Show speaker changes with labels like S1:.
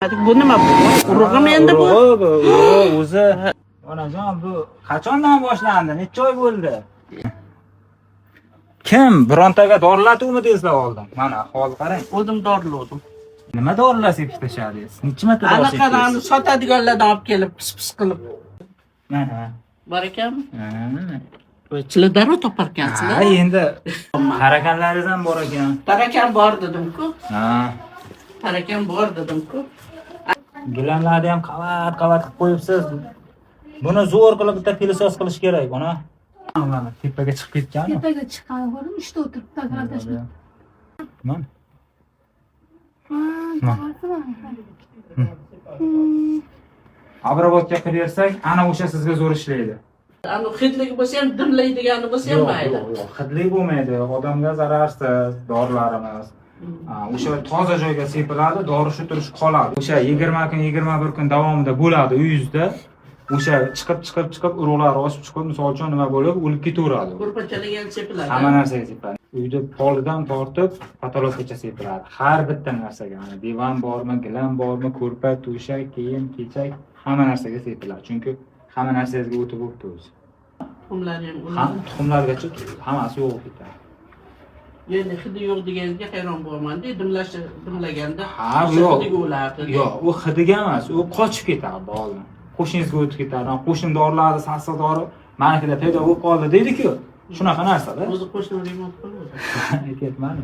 S1: Bu nima bu? Urug'im endi bu.
S2: Urug'i o'zi. Onajon, bu qachondan boshlandi? Necha oy bo'ldi? Kim birontaga dorilatuvmi deslar oldin? Mana hol qarang.
S1: O'zim doriladim.
S2: Nima dorilar sepib tashladingiz? Necha marta dori sepdingiz?
S1: Anaqani sotadiganlardan olib kelib pis qilib.
S2: Mana.
S1: Bor ekanmi? Sizlar darrov toparkansizlar.
S2: Ha, endi harakanlaringiz ham bor ekan.
S1: Tarakam bor dedim-ku.
S2: Ha.
S1: Tarakam bor dedim-ku.
S2: Gilamlarni ham qavat qilib qo'yibsiz. Buni zo'r qilib bitta pilisos qilish kerak, buni. Mana tepaga chiqib ketgan.
S3: Tepaga chiqqan ko'rim, ishda o'tiribdi agradashni.
S2: Mana. Abrobodga qilib bersak, ana o'sha sizga zo'r ishlaydi.
S1: Ani hidligi bo'lsa ham, dimlaydigani bo'lsa ham mayli.
S2: Yo'q, hidlik bo'lmaydi. Odamga zararsiz dorilarimiz. O'sha toza joyga sepiladi, dori shu turish qoladi. O'sha 20 kun, 21 kun davomida bo'ladi uyingizda. O'sha chiqib urug'lar o'sib chiqib, misol uchun nima bo'lib, o'lib ketaveradi.
S1: Ko'rpachalagan sepiladi.
S2: Hamma narsaga sepiladi. Uyda polidan tortib, patologgacha sepiladi. Har bitta narsaga, mana divan bormi, gilam bormi, ko'rpa, to'shak, kiyim, kechak, hamma narsaga sepiladi. Chunki hamma narsangizga o'tib bo'libdi o'zi.
S1: Tuxumlar
S2: Ham tuxumlargacha hammasi yo'q ketadi.
S1: Endi hidi yo'q deganingizga hayron bo'laman-da, dimlaganda
S2: Ha, yo'q.
S1: hidi o'lardi.
S2: Yo'q, u hidiga emas, u qochib ketadi bog'dan. Qo'shningizga o'tib ketadi. Qo'shni dorilarni sassiq dori manikida paydo bo'lib qoldi deydi-ku. Shunaqa narsa-da.
S1: O'zi qo'shni remont qiladi.
S2: Aytyapman.